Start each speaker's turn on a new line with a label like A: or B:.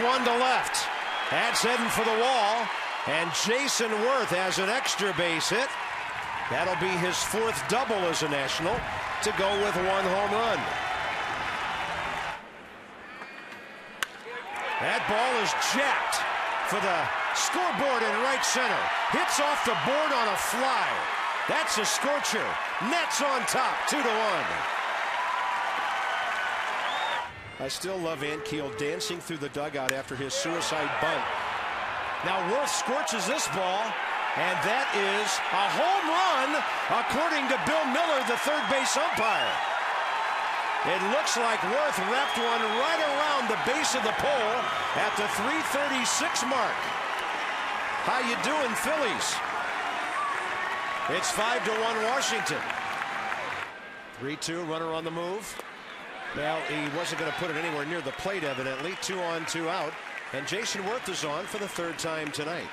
A: one to left. That's heading for the wall. And Jason Werth has an extra base hit. That'll be his 4th double as a National to go with 1 home run. That ball is jacked for the scoreboard in right center. Hits off the board on a fly. That's a scorcher. Nets on top, 2-1. I still love Ankiel dancing through the dugout after his suicide bunt. Now Werth scorches this ball, and that is a home run, according to Bill Miller, the third base umpire. It looks like Werth wrapped one right around the base of the pole at the 3:36 mark. How you doing, Phillies? It's 5-1 Washington. 3-2, runner on the move. Well, he wasn't going to put it anywhere near the plate, evidently. 2 on, 2 out. And Jason Werth is on for the 3rd time tonight.